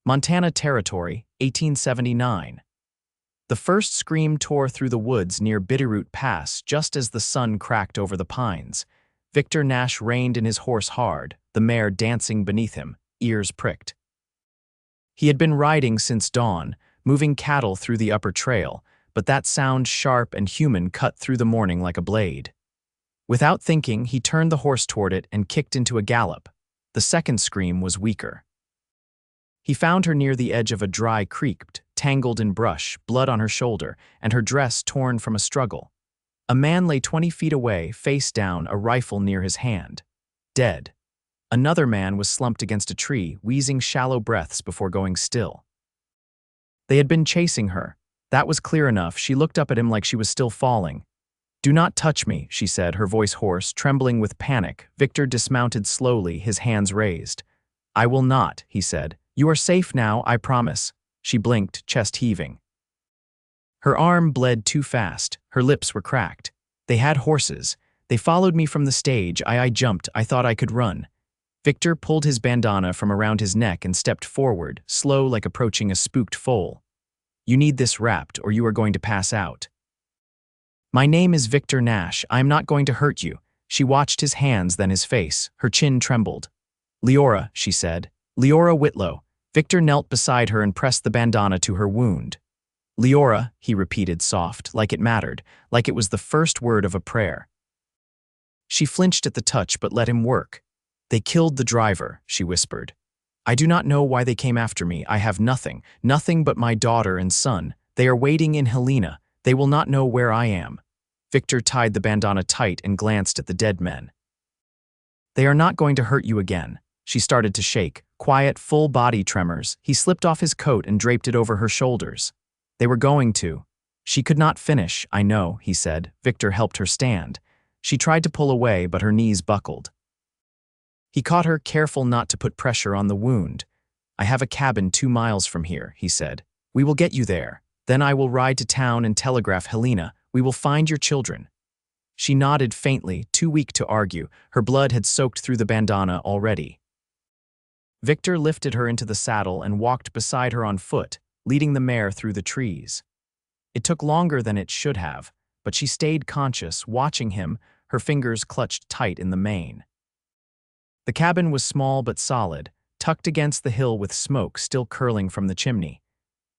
Montana Territory, 1879. The first scream tore through the woods near Bitterroot Pass just as the sun cracked over the pines. Victor Nash reined in his horse hard, the mare dancing beneath him, ears pricked. He had been riding since dawn, moving cattle through the upper trail, but that sound, sharp and human, cut through the morning like a blade. Without thinking, he turned the horse toward it and kicked into a gallop. The second scream was weaker. He found her near the edge of a dry creek, tangled in brush, blood on her shoulder, and her dress torn from a struggle. A man lay 20 feet away, face down, a rifle near his hand. Dead. Another man was slumped against a tree, wheezing shallow breaths before going still. They had been chasing her. That was clear enough. She looked up at him like she was still falling. "Do not touch me," she said, her voice hoarse, trembling with panic. Victor dismounted slowly, his hands raised. "I will not," he said. "You are safe now, I promise." She blinked, chest heaving. Her arm bled too fast. Her lips were cracked. "They had horses. They followed me from the stage. I jumped. I thought I could run." Victor pulled his bandana from around his neck and stepped forward, slow like approaching a spooked foal. "You need this wrapped, or you are going to pass out." "My name is Victor Nash. I am not going to hurt you." She watched his hands, then his face. Her chin trembled. "Liora," she said. "Liora Whitlow." Victor knelt beside her and pressed the bandana to her wound. "Liora," he repeated, soft, like it mattered, like it was the first word of a prayer. She flinched at the touch but let him work. "They killed the driver," she whispered. "I do not know why they came after me. I have nothing, nothing but my daughter and son. They are waiting in Helena. They will not know where I am." Victor tied the bandana tight and glanced at the dead men. "They are not going to hurt you again." She started to shake, quiet, full-body tremors. He slipped off his coat and draped it over her shoulders. "They were going to." She could not finish. "I know," he said. Victor helped her stand. She tried to pull away, but her knees buckled. He caught her, careful not to put pressure on the wound. "I have a cabin 2 miles from here," he said. "We will get you there. Then I will ride to town and telegraph Helena. We will find your children." She nodded faintly, too weak to argue. Her blood had soaked through the bandana already. Victor lifted her into the saddle and walked beside her on foot, leading the mare through the trees. It took longer than it should have, but she stayed conscious, watching him, her fingers clutched tight in the mane. The cabin was small but solid, tucked against the hill with smoke still curling from the chimney.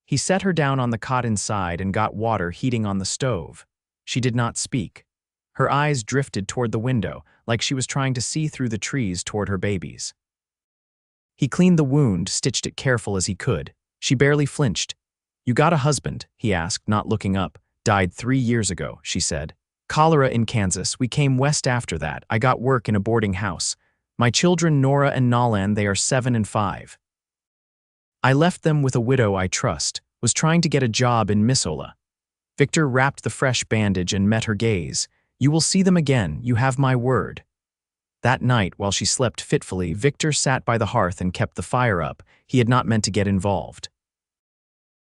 He set her down on the cot inside and got water heating on the stove. She did not speak. Her eyes drifted toward the window, like she was trying to see through the trees toward her babies. He cleaned the wound, stitched it careful as he could. She barely flinched. "You got a husband?" he asked, not looking up. "Died 3 years ago," she said. "Cholera in Kansas. We came west after that. I got work in a boarding house. My children, Nora and Nalan, they are 7 and 5. I left them with a widow I trust, was trying to get a job in Missoula." Victor wrapped the fresh bandage and met her gaze. "You will see them again. You have my word." That night, while she slept fitfully, Victor sat by the hearth and kept the fire up. He had not meant to get involved.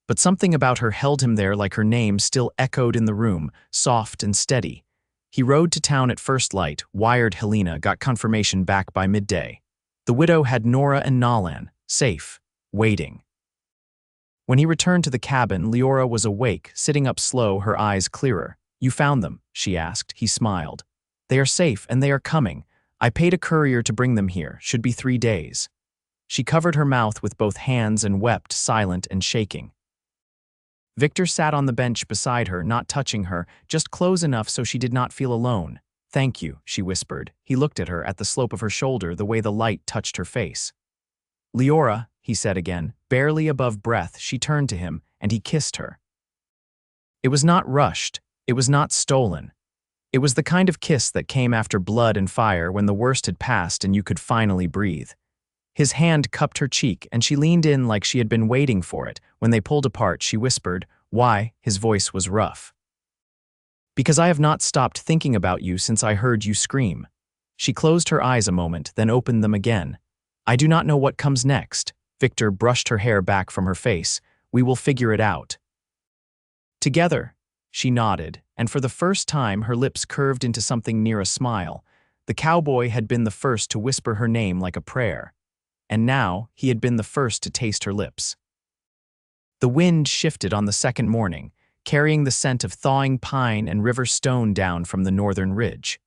But something about her held him there, like her name still echoed in the room, soft and steady. He rode to town at first light, wired Helena, got confirmation back by midday. The widow had Nora and Nalan, safe, waiting. When he returned to the cabin, Liora was awake, sitting up slow, her eyes clearer. "You found them?" she asked. He smiled. "They are safe, and they are coming. I paid a courier to bring them here. Should be 3 days." She covered her mouth with both hands and wept, silent and shaking. Victor sat on the bench beside her, not touching her, just close enough so she did not feel alone. "Thank you," she whispered. He looked at her, at the slope of her shoulder, the way the light touched her face. "Liora," he said again, barely above breath. She turned to him, and he kissed her. It was not rushed. It was not stolen. It was the kind of kiss that came after blood and fire, when the worst had passed and you could finally breathe. His hand cupped her cheek, and she leaned in like she had been waiting for it. When they pulled apart, she whispered, "Why?" His voice was rough. "Because I have not stopped thinking about you since I heard you scream." She closed her eyes a moment, then opened them again. "I do not know what comes next." Victor brushed her hair back from her face. "We will figure it out." "Together." She nodded, and for the first time her lips curved into something near a smile. The cowboy had been the first to whisper her name like a prayer. and now he had been the first to taste her lips. The wind shifted on the second morning, carrying the scent of thawing pine and river stone down from the northern ridge.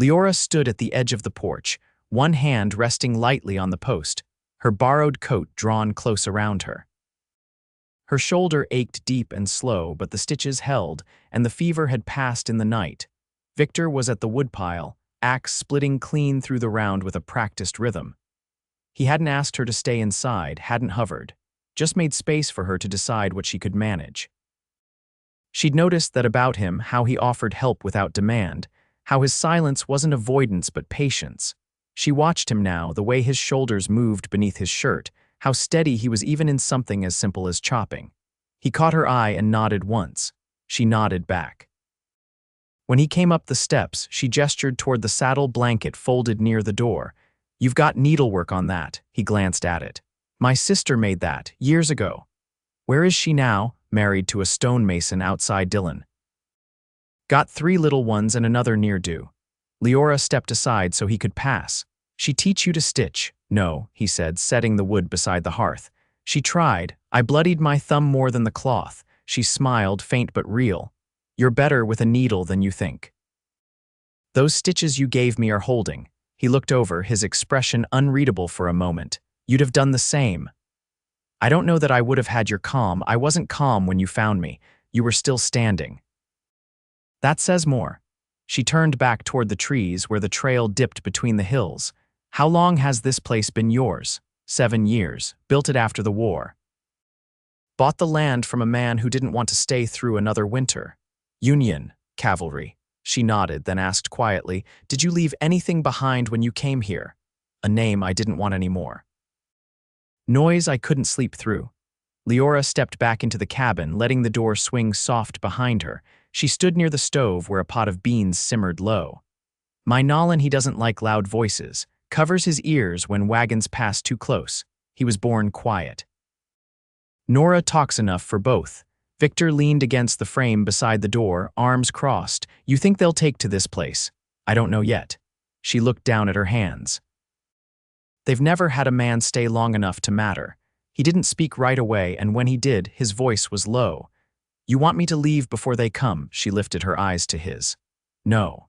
Liora stood at the edge of the porch, one hand resting lightly on the post, her borrowed coat drawn close around her. Her shoulder ached deep and slow, but the stitches held, and the fever had passed in the night. Victor was at the woodpile, axe splitting clean through the round with a practiced rhythm. He hadn't asked her to stay inside, hadn't hovered, just made space for her to decide what she could manage. She'd noticed that about him, how he offered help without demand, how his silence wasn't avoidance but patience. She watched him now, the way his shoulders moved beneath his shirt, how steady he was even in something as simple as chopping. He caught her eye and nodded once. She nodded back. When he came up the steps, she gestured toward the saddle blanket folded near the door. "You've got needlework on that," he glanced at it. "My sister made that, years ago." "Where is she now?" "Married to a stonemason outside Dillon." "Got 3 little ones and another near due." Liora stepped aside so he could pass. "She teach you to stitch?" "No," he said, setting the wood beside the hearth. "She tried. I bloodied my thumb more than the cloth." She smiled, faint but real. "You're better with a needle than you think." "Those stitches you gave me are holding." He looked over, his expression unreadable for a moment. "You'd have done the same." "I don't know that I would have had your calm. I wasn't calm when you found me. You were still standing." "That says more." She turned back toward the trees where the trail dipped between the hills. "How long has this place been yours?" 7 years. Built it after the war. Bought the land from a man who didn't want to stay through another winter. Union, cavalry. She nodded, then asked quietly, "Did you leave anything behind when you came here?" "A name I didn't want anymore." "Noise I couldn't sleep through." Liora stepped back into the cabin, letting the door swing soft behind her. She stood near the stove where a pot of beans simmered low. "My Nolan, he doesn't like loud voices. Covers his ears when wagons pass too close. He was born quiet." "Nora talks enough for both." Victor leaned against the frame beside the door, arms crossed. "You think they'll take to this place?" "I don't know yet." She looked down at her hands. "They've never had a man stay long enough to matter." He didn't speak right away, and when he did, his voice was low. "You want me to leave before they come?" She lifted her eyes to his. "No.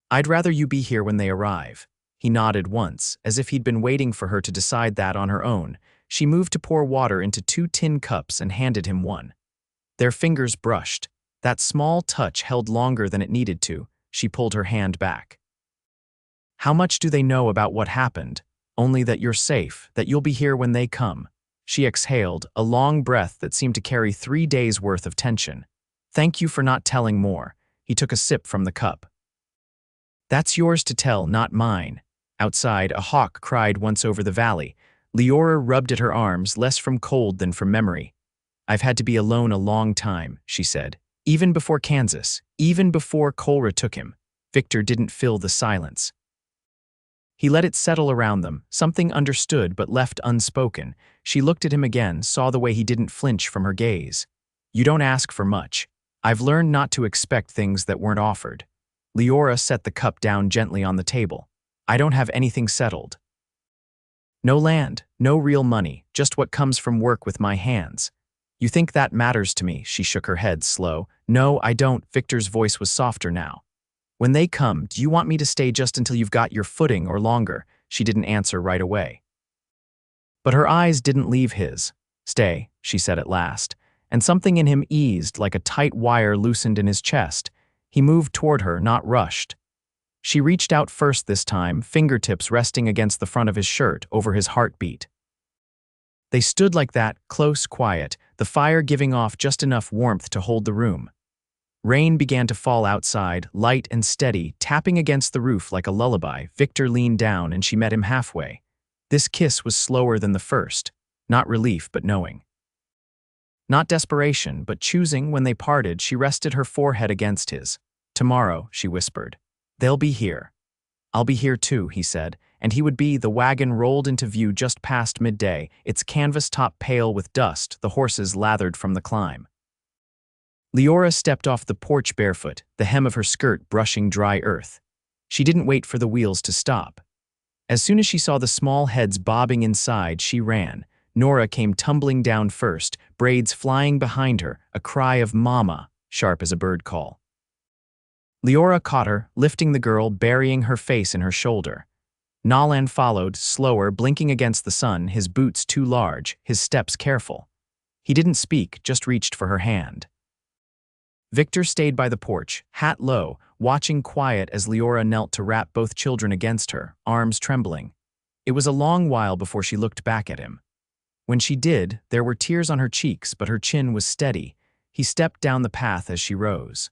I'd rather you be here when they arrive." He nodded once, as if he'd been waiting for her to decide that on her own. She moved to pour water into 2 tin cups and handed him one. Their fingers brushed. That small touch held longer than it needed to. She pulled her hand back. "How much do they know about what happened?" "Only that you're safe, that you'll be here when they come." She exhaled, a long breath that seemed to carry 3 days' worth of tension. "Thank you for not telling more." He took a sip from the cup. "That's yours to tell, not mine." Outside, a hawk cried once over the valley. Liora rubbed at her arms, less from cold than from memory. "I've had to be alone a long time," she said. "Even before Kansas, even before Colra took him." Victor didn't fill the silence. He let it settle around them, something understood but left unspoken. She looked at him again, saw the way he didn't flinch from her gaze. "You don't ask for much. I've learned not to expect things that weren't offered." Liora set the cup down gently on the table. "I don't have anything settled. No land, no real money, just what comes from work with my hands." "You think that matters to me?" She shook her head, slow. "No, I don't." Victor's voice was softer now. "When they come, do you want me to stay just until you've got your footing or longer?" She didn't answer right away. But her eyes didn't leave his. "Stay," she said at last, and something in him eased like a tight wire loosened in his chest. He moved toward her, not rushed. She reached out first this time, fingertips resting against the front of his shirt over his heartbeat. They stood like that, close, quiet, the fire giving off just enough warmth to hold the room. Rain began to fall outside, light and steady, tapping against the roof like a lullaby. Victor leaned down and she met him halfway. This kiss was slower than the first, not relief but knowing. Not desperation, but choosing. When they parted, she rested her forehead against his. "Tomorrow," she whispered. "They'll be here." "I'll be here too," he said, and he would be. The wagon rolled into view just past midday, its canvas top pale with dust, the horses lathered from the climb. Liora stepped off the porch barefoot, the hem of her skirt brushing dry earth. She didn't wait for the wheels to stop. As soon as she saw the small heads bobbing inside, she ran. Nora came tumbling down first, braids flying behind her, a cry of "Mama," sharp as a bird call. Liora caught her, lifting the girl, burying her face in her shoulder. Nalan followed, slower, blinking against the sun, his boots too large, his steps careful. He didn't speak, just reached for her hand. Victor stayed by the porch, hat low, watching quiet as Liora knelt to wrap both children against her, arms trembling. It was a long while before she looked back at him. When she did, there were tears on her cheeks, but her chin was steady. He stepped down the path as she rose.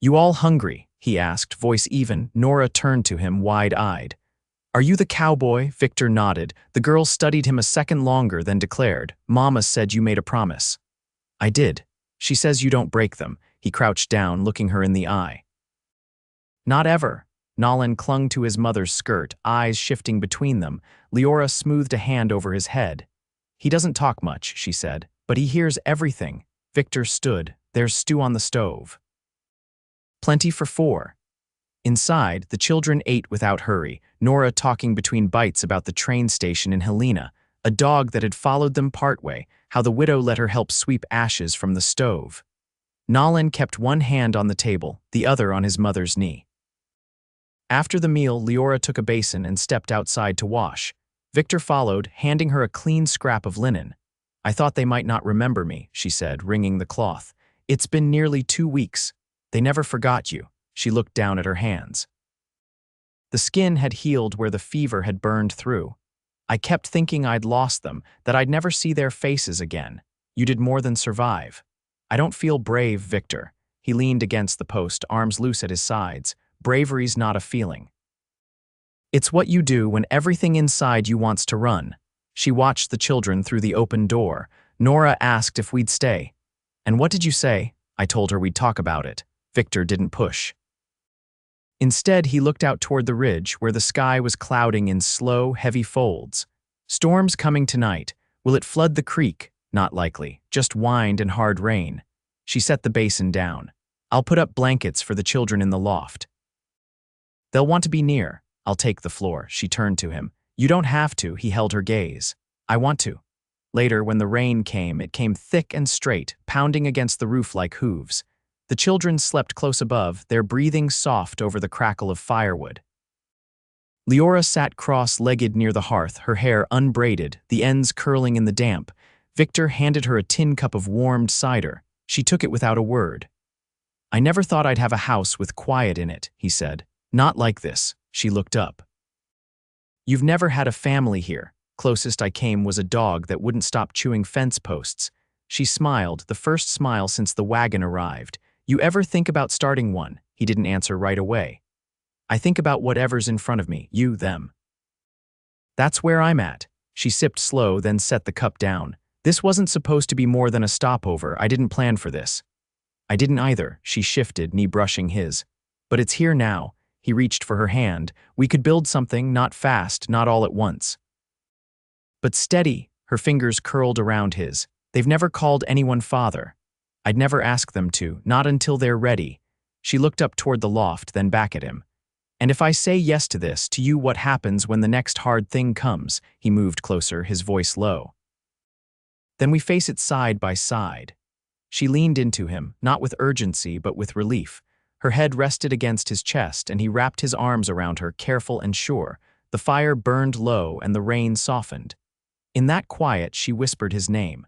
"You all hungry?" he asked, voice even. Nora turned to him, wide-eyed. "Are you the cowboy?" Victor nodded. The girl studied him a second longer, then declared, "Mama said you made a promise." "I did. She says you don't break them." He crouched down, looking her in the eye. "Not ever." Nalan clung to his mother's skirt, eyes shifting between them. Liora smoothed a hand over his head. "He doesn't talk much," she said, "but he hears everything." Victor stood. "There's stew on the stove." "Plenty for 4. Inside, the children ate without hurry, Nora talking between bites about the train station in Helena, a dog that had followed them partway, how the widow let her help sweep ashes from the stove. Nalan kept one hand on the table, the other on his mother's knee. After the meal, Liora took a basin and stepped outside to wash. Victor followed, handing her a clean scrap of linen. "I thought they might not remember me," she said, wringing the cloth. "It's been nearly 2 weeks. They never forgot you." She looked down at her hands. The skin had healed where the fever had burned through. "I kept thinking I'd lost them, that I'd never see their faces again. You did more than survive." "I don't feel brave, Victor." He leaned against the post, arms loose at his sides. "Bravery's not a feeling. It's what you do when everything inside you wants to run." She watched the children through the open door. Nora asked if we'd stay. "And what did you say?" "I told her we'd talk about it." Victor didn't push. Instead, he looked out toward the ridge, where the sky was clouding in slow, heavy folds. "Storm's coming tonight. Will it flood the creek?" "Not likely. Just wind and hard rain." She set the basin down. "I'll put up blankets for the children in the loft. They'll want to be near." "I'll take the floor." She turned to him. "You don't have to." He held her gaze. "I want to." Later, when the rain came, it came thick and straight, pounding against the roof like hooves. The children slept close above, their breathing soft over the crackle of firewood. Liora sat cross-legged near the hearth, her hair unbraided, the ends curling in the damp. Victor handed her a tin cup of warmed cider. She took it without a word. "I never thought I'd have a house with quiet in it," he said. "Not like this." She looked up. "You've never had a family here." Closest I came was a dog that wouldn't stop chewing fence posts. She smiled, the first smile since the wagon arrived. "You ever think about starting one?" He didn't answer right away. "I think about whatever's in front of me, you, them. That's where I'm at." She sipped slow, then set the cup down. "This wasn't supposed to be more than a stopover. I didn't plan for this." "I didn't either." She shifted, knee brushing his. "But it's here now." He reached for her hand. "We could build something, not fast, not all at once. But steady." Her fingers curled around his. "They've never called anyone father. I'd never ask them to, not until they're ready." She looked up toward the loft, then back at him. "And if I say yes to this, to you, what happens when the next hard thing comes?" He moved closer, his voice low. "Then we face it side by side." She leaned into him, not with urgency, but with relief. Her head rested against his chest, and he wrapped his arms around her, careful and sure. The fire burned low, and the rain softened. In that quiet, she whispered his name.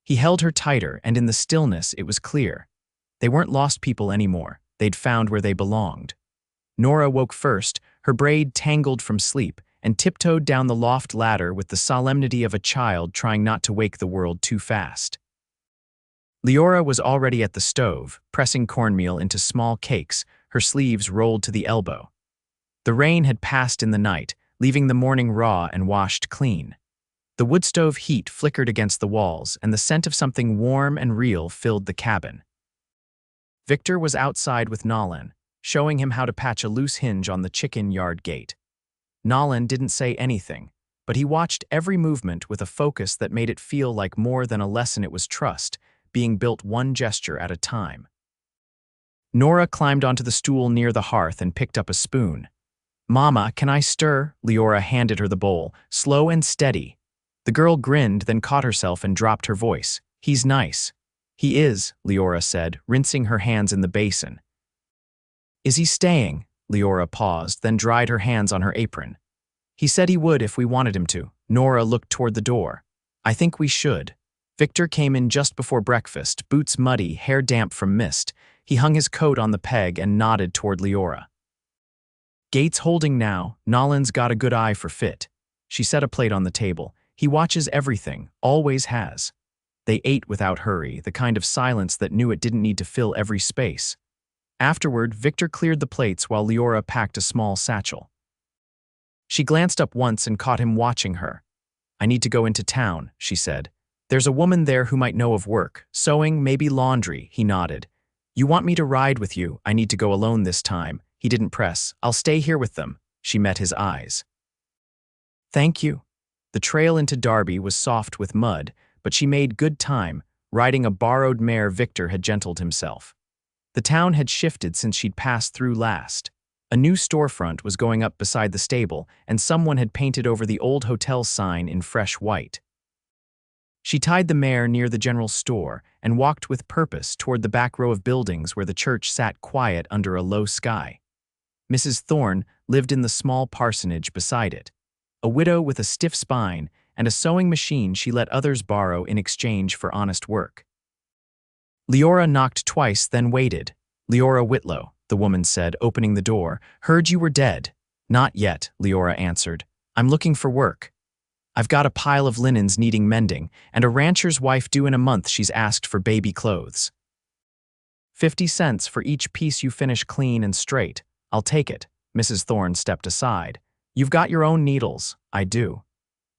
He held her tighter, and in the stillness, it was clear. They weren't lost people anymore. They'd found where they belonged. Nora woke first, her braid tangled from sleep, and tiptoed down the loft ladder with the solemnity of a child trying not to wake the world too fast. Liora was already at the stove, pressing cornmeal into small cakes, her sleeves rolled to the elbow. The rain had passed in the night, leaving the morning raw and washed clean. The wood stove heat flickered against the walls, and the scent of something warm and real filled the cabin. Victor was outside with Nalan, showing him how to patch a loose hinge on the chicken yard gate. Nalan didn't say anything, but he watched every movement with a focus that made it feel like more than a lesson. It was trust, being built one gesture at a time. Nora climbed onto the stool near the hearth and picked up a spoon. Mama, can I stir? Liora handed her the bowl, slow and steady. The girl grinned, then caught herself and dropped her voice. He's nice. He is, Liora said, rinsing her hands in the basin. Is he staying? Liora paused, then dried her hands on her apron. He said he would if we wanted him to. Nora looked toward the door. I think we should. Victor came in just before breakfast, boots muddy, hair damp from mist. He hung his coat on the peg and nodded toward Liora. Gates holding now, Nolan's got a good eye for fit. She set a plate on the table. He watches everything, always has. They ate without hurry, the kind of silence that knew it didn't need to fill every space. Afterward, Victor cleared the plates while Liora packed a small satchel. She glanced up once and caught him watching her. I need to go into town, she said. There's a woman there who might know of work, sewing, maybe laundry, he nodded. You want me to ride with you? I need to go alone this time. He didn't press. I'll stay here with them. She met his eyes. Thank you. The trail into Derby was soft with mud, but she made good time, riding a borrowed mare Victor had gentled himself. The town had shifted since she'd passed through last. A new storefront was going up beside the stable, and someone had painted over the old hotel sign in fresh white. She tied the mare near the general store and walked with purpose toward the back row of buildings where the church sat quiet under a low sky. Mrs. Thorne lived in the small parsonage beside it, a widow with a stiff spine and a sewing machine she let others borrow in exchange for honest work. Liora knocked twice, then waited. Liora Whitlow, the woman said, opening the door. Heard you were dead. Not yet, Liora answered. I'm looking for work. I've got a pile of linens needing mending, and a rancher's wife due in a month. She's asked for baby clothes. 50 cents for each piece you finish clean and straight. I'll take it. Mrs. Thorne stepped aside. You've got your own needles. I do.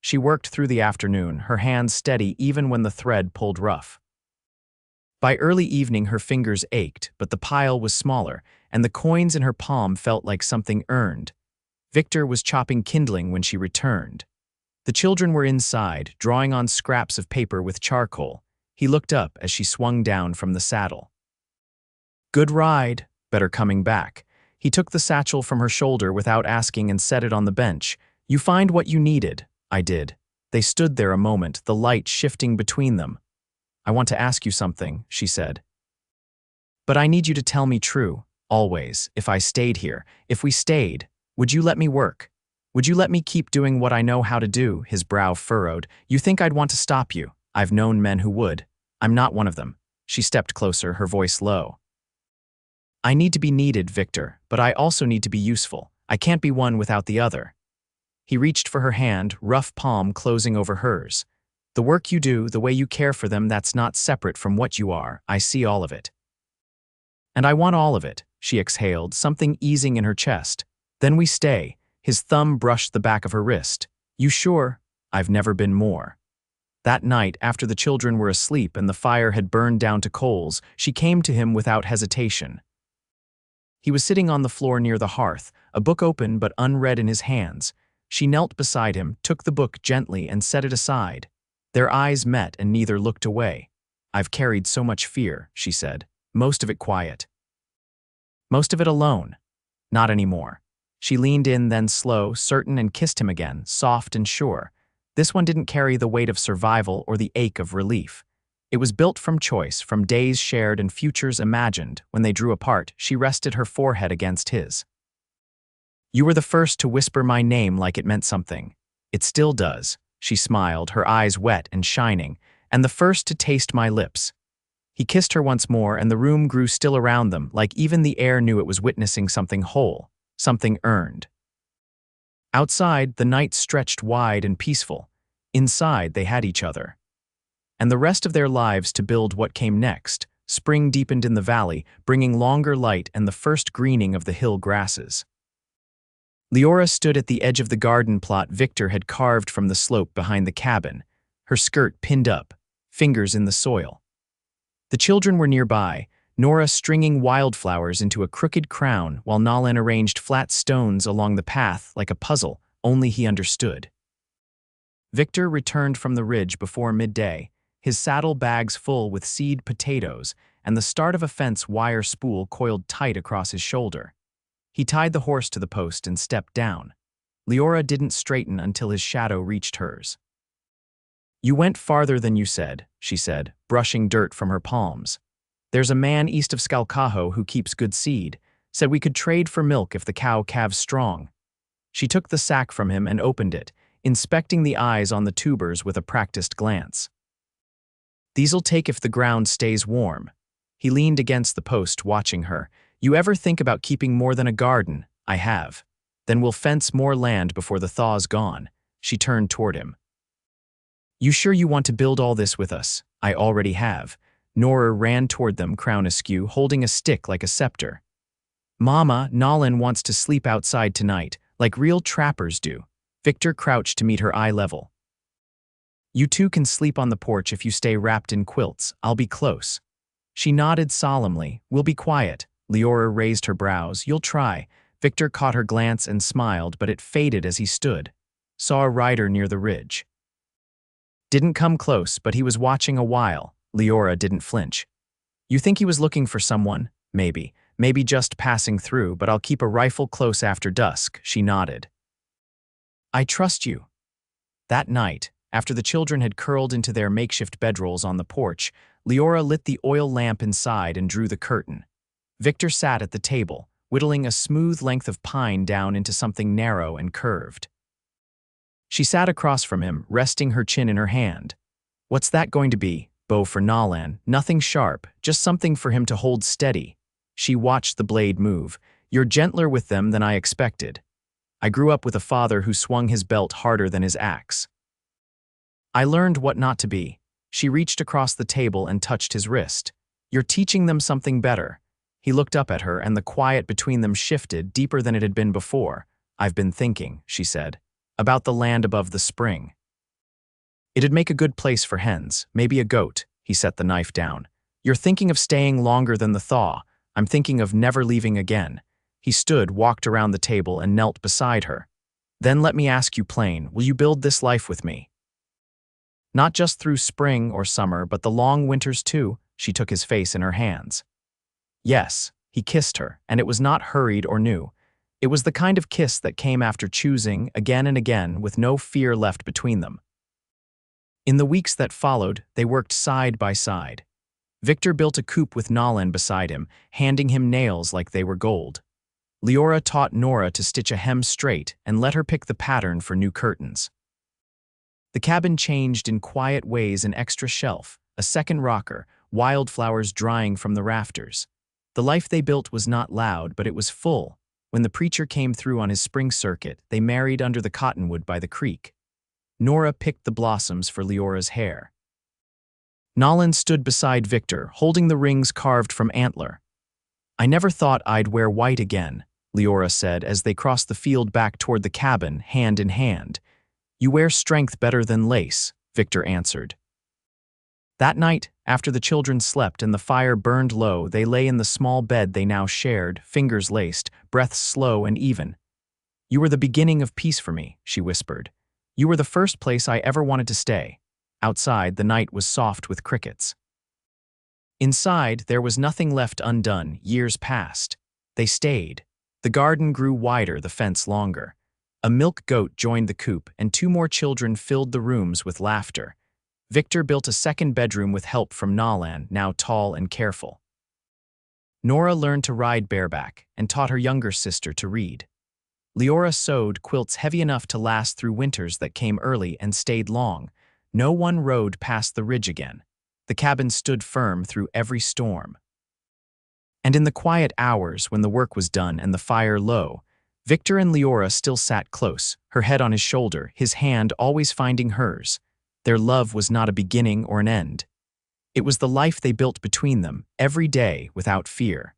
She worked through the afternoon, her hands steady even when the thread pulled rough. By early evening her fingers ached, but the pile was smaller, and the coins in her palm felt like something earned. Victor was chopping kindling when she returned. The children were inside, drawing on scraps of paper with charcoal. He looked up as she swung down from the saddle. Good ride. Better coming back. He took the satchel from her shoulder without asking and set it on the bench. You find what you needed. I did. They stood there a moment, the light shifting between them. I want to ask you something, she said. But I need you to tell me true, always, if I stayed here, if we stayed, would you let me work? Would you let me keep doing what I know how to do? His brow furrowed. You think I'd want to stop you? I've known men who would. I'm not one of them. She stepped closer, her voice low. I need to be needed, Victor, but I also need to be useful. I can't be one without the other. He reached for her hand, rough palm closing over hers. The work you do, the way you care for them, that's not separate from what you are. I see all of it. And I want all of it, she exhaled, something easing in her chest. Then we stay. His thumb brushed the back of her wrist. You sure? I've never been more. That night, after the children were asleep and the fire had burned down to coals, she came to him without hesitation. He was sitting on the floor near the hearth, a book open but unread in his hands. She knelt beside him, took the book gently and set it aside. Their eyes met and neither looked away. I've carried so much fear, she said, most of it quiet. Most of it alone. Not anymore. She leaned in, then slow, certain, and kissed him again, soft and sure. This one didn't carry the weight of survival or the ache of relief. It was built from choice, from days shared and futures imagined. When they drew apart, she rested her forehead against his. You were the first to whisper my name like it meant something. It still does, she smiled, her eyes wet and shining, and the first to taste my lips. He kissed her once more, and the room grew still around them, like even the air knew it was witnessing something whole, something earned. Outside, the night stretched wide and peaceful. Inside, they had each other. And the rest of their lives to build what came next. Spring deepened in the valley, bringing longer light and the first greening of the hill grasses. Liora stood at the edge of the garden plot Victor had carved from the slope behind the cabin, her skirt pinned up, fingers in the soil. The children were nearby, Nora stringing wildflowers into a crooked crown while Nolan arranged flat stones along the path like a puzzle only he understood. Victor returned from the ridge before midday, his saddle bags full with seed potatoes and the start of a fence wire spool coiled tight across his shoulder. He tied the horse to the post and stepped down. Liora didn't straighten until his shadow reached hers. "You went farther than you said," she said, brushing dirt from her palms. "There's a man east of Skalkaho who keeps good seed. Said we could trade for milk if the cow calves strong." She took the sack from him and opened it, inspecting the eyes on the tubers with a practiced glance. "These'll take if the ground stays warm." He leaned against the post, watching her. "You ever think about keeping more than a garden?" "I have." "Then we'll fence more land before the thaw's gone." She turned toward him. "You sure you want to build all this with us?" "I already have." Nora ran toward them, crown askew, holding a stick like a scepter. "Mama, Nolan wants to sleep outside tonight, like real trappers do." Victor crouched to meet her eye level. "You two can sleep on the porch if you stay wrapped in quilts. I'll be close." She nodded solemnly. "We'll be quiet." Liora raised her brows. "You'll try." Victor caught her glance and smiled, but it faded as he stood. Saw a rider near the ridge. Didn't come close, but he was watching a while. Liora didn't flinch. "You think he was looking for someone?" "Maybe. Maybe just passing through, but I'll keep a rifle close after dusk." She nodded. "I trust you." That night, after the children had curled into their makeshift bedrolls on the porch, Liora lit the oil lamp inside and drew the curtain. Victor sat at the table, whittling a smooth length of pine down into something narrow and curved. She sat across from him, resting her chin in her hand. "What's that going to be?" "Bow for Nalan. Nothing sharp, just something for him to hold steady." She watched the blade move. "You're gentler with them than I expected." "I grew up with a father who swung his belt harder than his axe. I learned what not to be." She reached across the table and touched his wrist. "You're teaching them something better." He looked up at her, and the quiet between them shifted, deeper than it had been before. "I've been thinking," she said, "about the land above the spring. It'd make a good place for hens, maybe a goat." He set the knife down. "You're thinking of staying longer than the thaw. I'm thinking of never leaving again." He stood, walked around the table, and knelt beside her. "Then let me ask you plain, will you build this life with me? Not just through spring or summer, but the long winters too?" She took his face in her hands. "Yes." He kissed her, and it was not hurried or new. It was the kind of kiss that came after choosing, again and again, with no fear left between them. In the weeks that followed, they worked side by side. Victor built a coop with Nalan beside him, handing him nails like they were gold. Liora taught Nora to stitch a hem straight and let her pick the pattern for new curtains. The cabin changed in quiet ways: an extra shelf, a second rocker, wildflowers drying from the rafters. The life they built was not loud, but it was full. When the preacher came through on his spring circuit, they married under the cottonwood by the creek. Nora picked the blossoms for Leora's hair. Nalan stood beside Victor, holding the rings carved from antler. "I never thought I'd wear white again," Liora said as they crossed the field back toward the cabin, hand in hand. "You wear strength better than lace," Victor answered. That night, after the children slept and the fire burned low, they lay in the small bed they now shared, fingers laced, breaths slow and even. "You were the beginning of peace for me," she whispered. "You were the first place I ever wanted to stay." Outside, the night was soft with crickets. Inside, there was nothing left undone. Years passed. They stayed. The garden grew wider, the fence longer. A milk goat joined the coop, and 2 more children filled the rooms with laughter. Victor built a second bedroom with help from Nalan, now tall and careful. Nora learned to ride bareback and taught her younger sister to read. Liora sewed quilts heavy enough to last through winters that came early and stayed long. No one rode past the ridge again. The cabin stood firm through every storm. And in the quiet hours when the work was done and the fire low, Victor and Liora still sat close, her head on his shoulder, his hand always finding hers. Their love was not a beginning or an end. It was the life they built between them, every day without fear.